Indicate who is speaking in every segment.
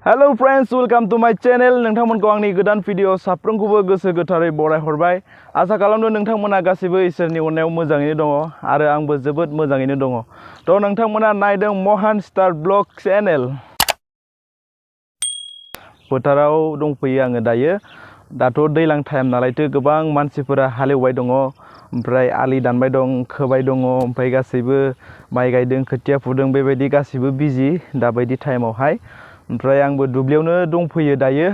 Speaker 1: Hello friends, welcome to my channel. नोंथांमोनखौ आंनि गोदान video साफ्रोमखौबो गोसो गोथारै बरायहरबाय। आसा खालामो नोंथांमोना गासैबो इसोरनि अननायाव मोजाङैनो दङ आरो आंबो जोबोद मोजाङैनो दङ। थ' नोंथांमोना नायदों महान स्टार ब्लग चेनेल। फोथाराव दंफैयो आङो दायो। दाथ' दैलां टाइम नालायथो गोबां मानसिफोरा हालेवबाय दङ। ओमफ्राय आलि दानबाय दं, खोबाय दङ, ओमफ्राय गासैबो माइ गायदों, खोथिया फुदों, बेबायदि गासैबो बिजि दाबायदि टाइमावहाय। ओमफ्राय आंबो दुब्लियावनो दंफैयो दायो।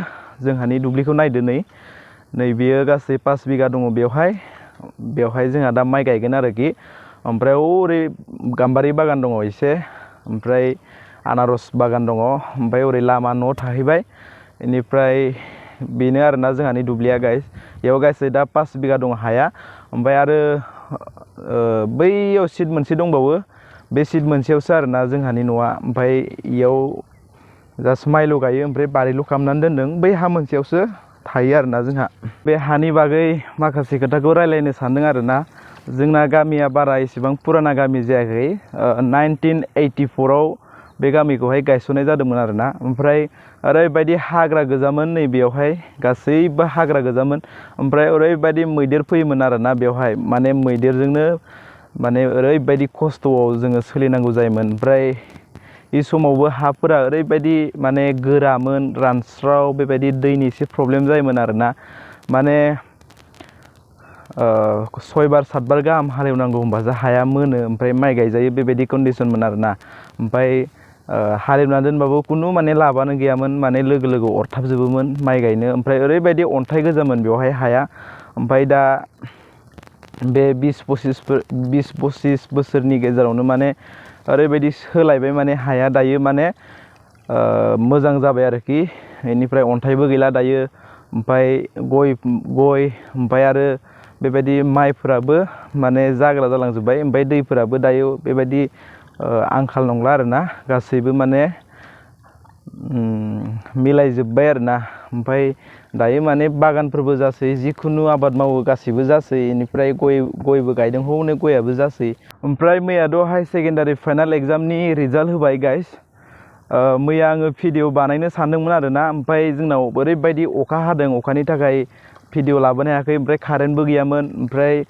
Speaker 1: जोंहानि दुब्लिखौ नायदो नै बेयो गासै 5 बिगा दङ बेवहाय जोंहा दा माइ गायगोन आरोखि। ओमफ्राय ओरै गाम्बारि बागान दङ एसे, ओमफ्राय आनारस बागान दङ, ओमफ्राय ओरै लामा न' थाहैबाय। बेनिफ्राय बेनो आरोना जोंहानि दुब्लिया गाइस। बेयाव गासै दा 5 बिगा दङ हाया। ओमफ्राय आरो बैयाव सिट मोनसे दंबावो, बे सिट मोनसेयावसो आरोना जोंहानि न'आ। ओमफ्राय इयाव जास्ट माइल' गायो, ओमफ्राय बारिल' खालामनानै दोनदों। बै हा मोनसेयावसो थायो आरोना जोंहा। बे हानि बागै माखासे खोथाखौ रायलायनो सानदों आरोना। जोंना गामिया बारा एसेबां पुराना गामि जायाखै। 1984आव बे गामिखौहाय गायसननाय जादोंमोन आरोना। ओमफ्राय ओरैबायदि हाग्रा गोजामोन, नै बेयावहाय गासैबो हाग्रा गोजामोन। ओमफ्राय ओरैबायदि मैदेर फैयोमोन आरोना बेवहाय, माने मैदेरजोंनो माने ओरैबायदि खस्थ'आव जोङो सोलिनांगौ जायोमोन। ओमफ्राय बे समावबो हाफोरा ओरैबायदि माने गोरामोन, रानस्राव, बेबायदि दैनि एसे प्रब्लेम जायोमोन आरोना। माने 6 बार 7 बार गाहाम हालेवनांगौ होनबासो हाया मोनो, ओमफ्राय माइ गायजायो, बेबायदि कन्डिसनमोन आरोना। ओमफ्राय हालेवना दोनबाबो कुनु माने लाबानो गैयामोन, माने लोगो लोगो अरथाबजोबोमोन माइ गायनो। ओमफ्राय ओरैबायदि अन्थाइ गोजामोन बेवहाय हाया। ओमफ्राय दा बे 20-25 बोसोरनि गेजेरावनो माने ओरैबायदि सोलायबाय, माने हाया दायो माने मोजां जाबाय आरोखि। बेनिफ्राय अन्थाइबो गैला दायो। ओमफ्राय गय ओमफ्राय आरो बेबायदि माइफोराबो माने जाग्रा जालांजोब्बाय। ओमफ्राय दैफोराबो दायो बेबायदि आंखाल नंला आरोना, गासैबो माने मिलायजोब्बाय आरोना। ओमफ्राय दायो माने बागानफोरबो जासै, जिखुनु आबाद मावो गासैबो जासै। बेनिफ्राय गयबो गायदों, हनै गयाबो जासै। ओमफ्राय मैयाथ' हाई सेकेन्डारि फाइनाल एग्जामनि रिजाल्ट होबाय गाइस। मैया आङो भिडिअ बानायनो सानदोंमोन आरोना। ओमफ्राय जोंनाव ओरैबायदि अखा हादों, अखानि थाखाय भिडिअ लाबोनो हायाखै। ओमफ्राय कारेन्टबो गैयामोन। ओमफ्राय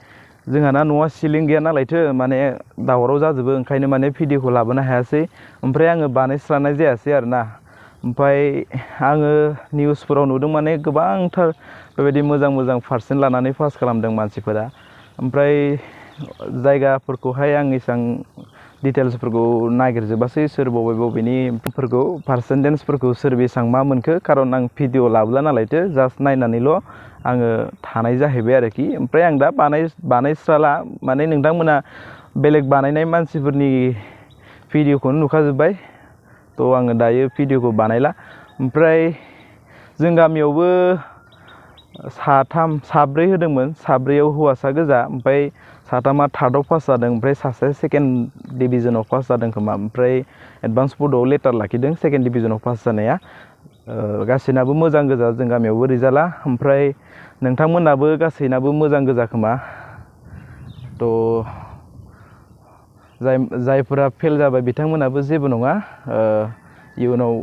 Speaker 1: जोंहाना न'आ सिलिं गैया नालायथो, माने दावराव जाजोबो, ओंखायनो माने भिडिअखौ लाबोनो हायासै। ओमफ्राय आङो बानायस्रानाय जायासै आरोना। ओमफ्राय आङो निउसफोराव नुदों माने गोबांथार बेबायदि मोजां पारसेन्ट लानानै पास खालामदों मानसिफोरा। ओमफ्राय जायगाफोरखौहाय आं एसां डिटेल्सफोरखौ नागिरजोबासै, सोर बबेनिफोरखौ पार्सेन्टेजफोरखौ सोर बेसेबां मा मोनखो, खारन आं भिडिअ लाबोला नालायथो, जास्ट नायनानैल' आङो थानाय जाहैबाय आरोखि। ओमफ्राय आं दा बानायस्राला, माने नोंथांमोना बेलेग बानायनाय मानसिफोरनि भिडिअखौनो नुखाजोब्बाय। थ' आङो दायो भिडिअखौ बानायला। ओमफ्राय जों गामियावबो साब्रै होदोंमोन, साब्रैयाव हौवासा गोजा। ओमफ्राय साथामा थार्डआव पास जादों, ओमफ्राय सासेया सेकेन्ड डिभिजनाव पास जादों खोमा। ओमफ्राय एडभान्स बड'आव लेटार लाखिदों सेकेन्ड डिभिजनाव पास जानाया। गासैनाबो मोजां गोजा जों गामियावबो रिजाल्टआ। ओमफ्राय नोंथांमोनाबो गासैनाबो मोजां गोजा खोमा। थ' जायफोरा फेल जाबाय बिथांमोनाबो जेबो नङा, इयुनाव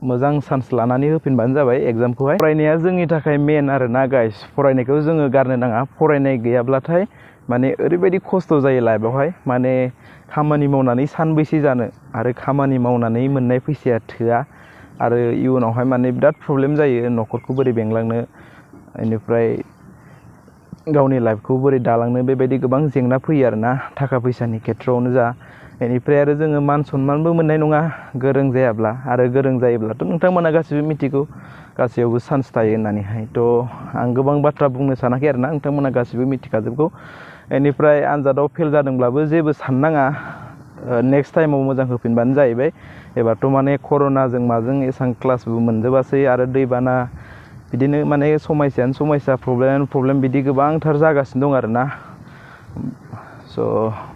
Speaker 1: मोजां चान्स लानानै होफिनबानो जाबाय एग्जामखौहाय। फरायनाया जोंनि थाखाय मेन आरोना गाइस। फरायनायखौ जोङो गारनो नाङा। फरायनाय गैयाब्लाथाय माने ओरैबायदि खस्थ' जायो लाइफआवहाय, माने खामानि मावनानै सानबैसे जानो, आरो खामानि मावनानै मोननाय फैसाया थोआ, आरो इयुनावहाय माने बिराद प्रब्लेम जायो, न'खरखौ बोरै बेंलांनो, बेनिफ्राय गावनि लाइफखौ बोरै दालांनो, बेबायदि गोबां जेंना फैयो आरोना, थाखा फैसानि खेथ्रआवनो जा। बेनिफ्राय आरो जोङो मान सनमानबो मोननाय नङा गोरों जायाब्ला, आरो गोरों जायोब्लाथ' नोंथांमोना गासिबो मिथिगौ गासैयावबो चान्स थायो होननानैहाय। थ' आं गोबां बाथ्रा बुंनो सानाखै आरोना, नोंथांमोना गासिबो मिथिखाजोबगौ। बेनिफ्राय आनजादाव फेल जादोंब्लाबो जेबो साननाङा, नेक्स्ट टाइमाव मोजां होफिनबानो जाहैबाय। एबारथ' माने कर'नाजों माजों एसां क्लासबो मोनजोबासै, आरो दैबाना, बिदिनो माने समयसायानो समयसा, प्रब्लेम बिदि गोबांथार जागासिनो दं आरोना। स'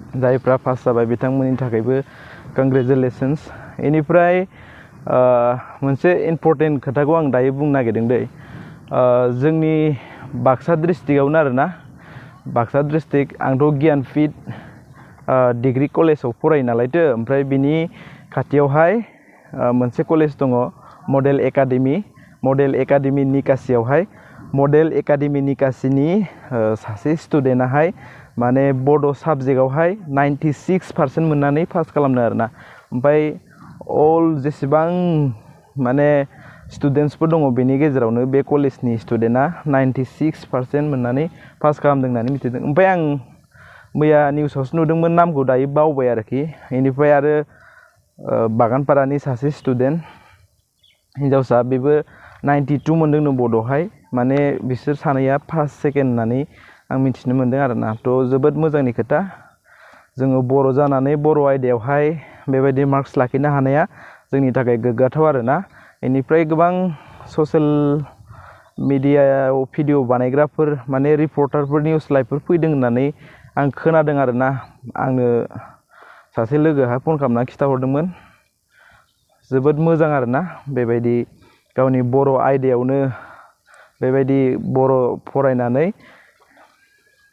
Speaker 1: जायफ्रा पास जाबाय बिथांमोननि थाखायबो कंग्रेचुलेसन्स। बेनिफ्राय मोनसे इम्परटेन्ट खोथाखौ आं दायो बुंनो नागिरदों दै। जोंनि बाक्सा डिस्ट्रिक्टआवनो आरोना, बाक्सा डिस्ट्रिक्ट, आंथ' गियानपिट डिग्री कलेजाव फरायो नालायथो। ओमफ्राय बिनि खाथियावहाय मोनसे कलेज दङ मडेल एकाडेमि निकासियावहाय मडेल एकाडेमि निकासिनि सासे स्टुडेन्टआहाय माने बड' साबजेक्टआवहाय 96% मोननानै पास खालामदों आरोना ओमफ्राय अल जेसेबां माने स्टुडेन्टसफोर दङ बेनि गेजेरावनो बे कलेजनि स्टुडेन्टआ 96% मोननानै पास खालामदों होननानै मिथिदों ओमफ्राय आं मैया निउसावसो नुदोंमोन नामखौ दायो बावबाय आरोखि बेनिफ्राय आरो बागानपारानि सासे स्टुडेन्ट हिन्जावसा बेबो 92 मोनदोंनो बड'हाय माने बिसोर सानैया फार्स्ट सेकेन्ड होननानै आं मिथिनो मोनदों आरोना थ' जोबोद मोजांनि खोथा जोङो बर' जानानै बर' आयदायावहाय बेबायदि मार्क्स लाखिनो हानाया जोंनि थाखाय गोग्गाथाव आरोना बेनिफ्राय गोबां ससियेल मिडियायाव भिडिअ बानायग्राफोर माने रिपर्टारफोर निउस लाइभफोर फैदों होननानै आं खोनादों आरोना आंनो सासे लोगोहा फन खालामना खिथाहरदोंमोन जोबोद मोजां आरोना बेबायदि गावनि बर' आयदायावनो बेबायदि बर' फरायनानै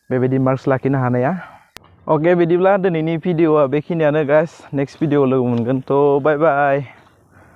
Speaker 1: बेबायदि मार्क्स लाखिनो हानाया अके बिदिब्ला दिनैनि भिडिअआ बेखिनियानो गाइस नेक्स्ट भिडिअ लोगो मोनगोन थ' बाय बाय